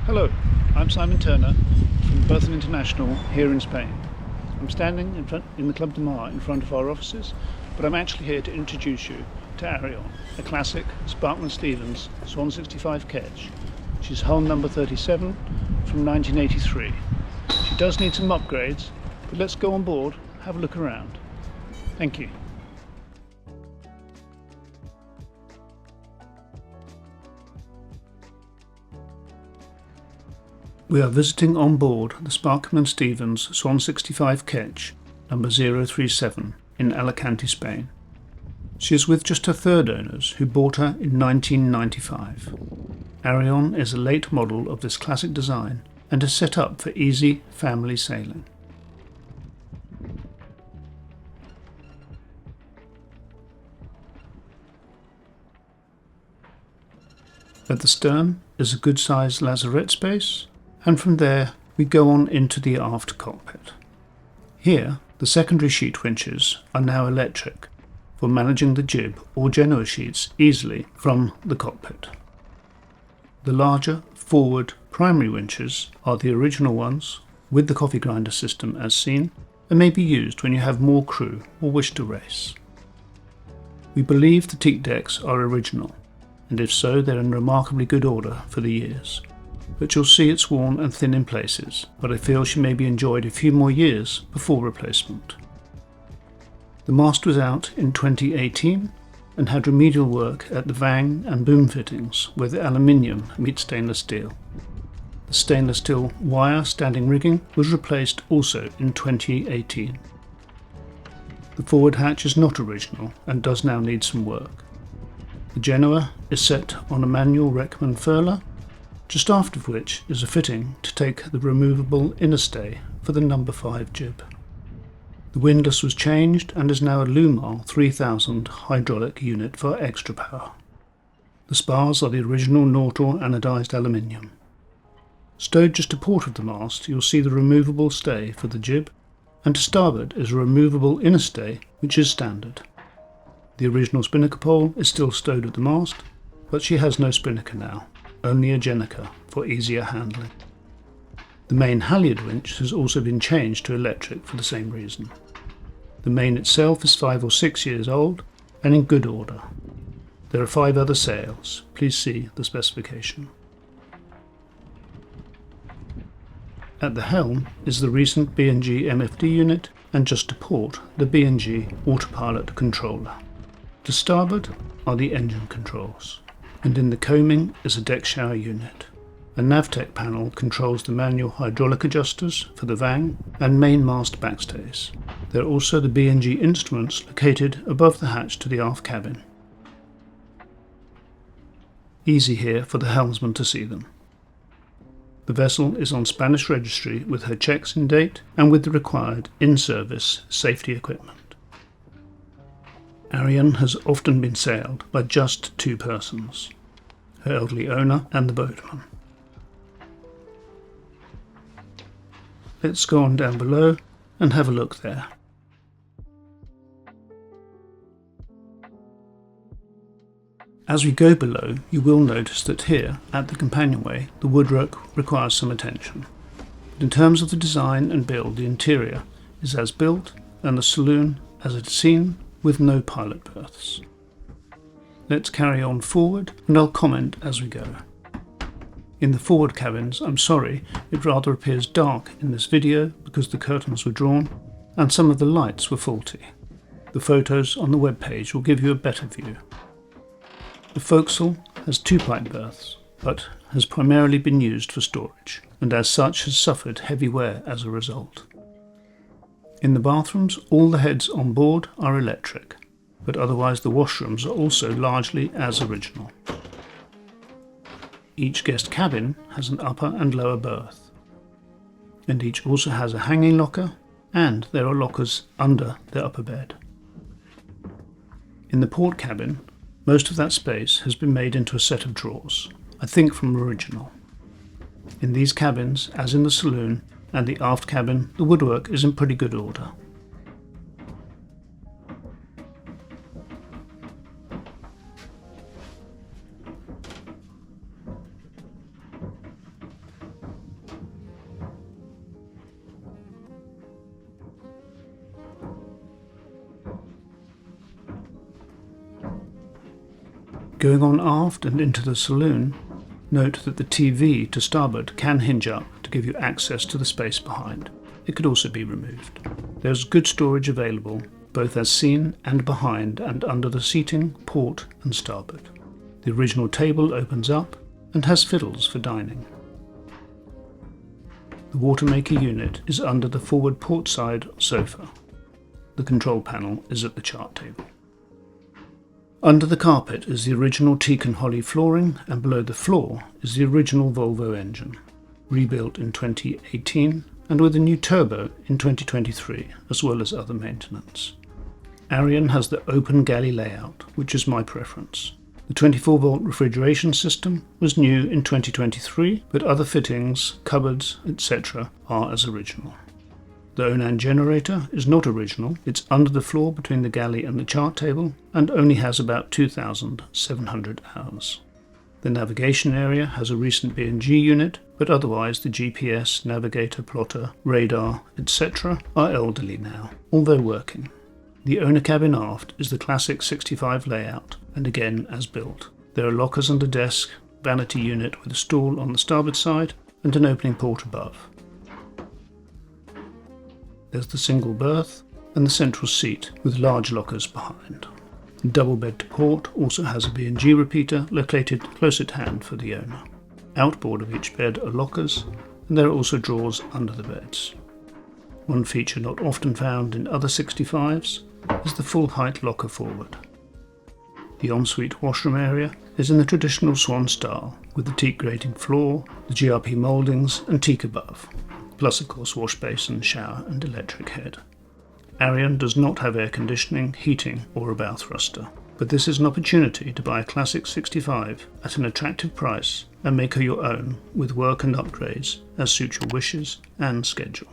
Hello, I'm Simon Turner from Berthon International here in Spain. I'm standing in the Club de Mar in front of our offices, but I'm actually here to introduce you to ARION, a classic Sparkman and Stephens Swan 65 ketch. She's hull number 37 from 1983. She does need some upgrades, but let's go on board, have a look around. Thank you. We are visiting on board the Sparkman and Stephens Swan 65 ketch, number 037, in Alicante, Spain. She is with just her third owners, who bought her in 1995. ARION is a late model of this classic design and is set up for easy family sailing. At the stern is a good-sized lazarette space, and from there we go on into the aft cockpit. Here the secondary sheet winches are now electric for managing the jib or Genoa sheets easily from the cockpit. The larger forward primary winches are the original ones with the coffee grinder system as seen, and may be used when you have more crew or wish to race. We believe the teak decks are original, and if so they're in remarkably good order for the years. But you'll see it's worn and thin in places, but I feel she may be enjoyed a few more years before replacement. The mast was out in 2018 and had remedial work at the vang and boom fittings where the aluminium meets stainless steel. The stainless steel wire standing rigging was replaced also in 2018. The forward hatch is not original and does now need some work. The Genoa is set on a manual Reckman furler, just aft of which is a fitting to take the removable inner stay for the number 5 jib. The windlass was changed and is now a Lumar 3000 hydraulic unit for extra power. The spars are the original Nautor anodised aluminium. Stowed just to port of the mast you'll see the removable stay for the jib, and to starboard is a removable inner stay which is standard. The original spinnaker pole is still stowed at the mast, but she has no spinnaker now, only a Jenica for easier handling. The main halyard winch has also been changed to electric for the same reason. The main itself is 5 or 6 years old and in good order. There are 5 other sails, please see the specification. At the helm is the recent B&G MFD unit, and just to port the B&G autopilot controller. To starboard are the engine controls, and in the coaming is a deck shower unit. A Navtec panel controls the manual hydraulic adjusters for the vang and main mast backstays. There are also the B&G instruments located above the hatch to the aft cabin. Easy here for the helmsman to see them. The vessel is on Spanish registry with her checks in date and with the required in-service safety equipment. ARION has often been sailed by just 2 persons, her elderly owner and the boatman. Let's go on down below and have a look there. As we go below, you will notice that here, at the companionway, the woodwork requires some attention. But in terms of the design and build, the interior is as built, and the saloon as it is seen, with no pilot berths. Let's carry on forward, and I'll comment as we go. In the forward cabins, I'm sorry, it rather appears dark in this video because the curtains were drawn, and some of the lights were faulty. The photos on the webpage will give you a better view. The forecastle has 2 pilot berths, but has primarily been used for storage, and as such has suffered heavy wear as a result. In the bathrooms, all the heads on board are electric, but otherwise the washrooms are also largely as original. Each guest cabin has an upper and lower berth, and each also has a hanging locker, and there are lockers under the upper bed. In the port cabin, most of that space has been made into a set of drawers, I think from original. In these cabins, as in the saloon and the aft cabin, the woodwork is in pretty good order. Going on aft and into the saloon, note that the TV to starboard can hinge up to give you access to the space behind. It could also be removed. There's good storage available, both as seen and behind and under the seating, port and starboard. The original table opens up and has fiddles for dining. The watermaker unit is under the forward port side sofa. The control panel is at the chart table. Under the carpet is the original teak and holly flooring, and below the floor is the original Volvo engine, rebuilt in 2018 and with a new turbo in 2023, as well as other maintenance. ARION has the open galley layout, which is my preference. The 24-volt refrigeration system was new in 2023, but other fittings, cupboards, etc. are as original. The Onan generator is not original. It's under the floor between the galley and the chart table and only has about 2,700 hours. The navigation area has a recent B&G unit, but otherwise the GPS, navigator, plotter, radar, etc. are elderly now, although working. The owner cabin aft is the classic 65 layout, and again as built. There are lockers under desk, vanity unit with a stool on the starboard side, and an opening port above. There's the single berth and the central seat with large lockers behind. The double bed to port also has a B&G repeater located close at hand for the owner. Outboard of each bed are lockers, and there are also drawers under the beds. One feature not often found in other 65s is the full height locker forward. The ensuite washroom area is in the traditional Swan style, with the teak grating floor, the GRP mouldings and teak above, plus of course wash basin, shower and electric head. ARION does not have air conditioning, heating or a bow thruster, but this is an opportunity to buy a classic 65 at an attractive price and make her your own with work and upgrades as suit your wishes and schedule.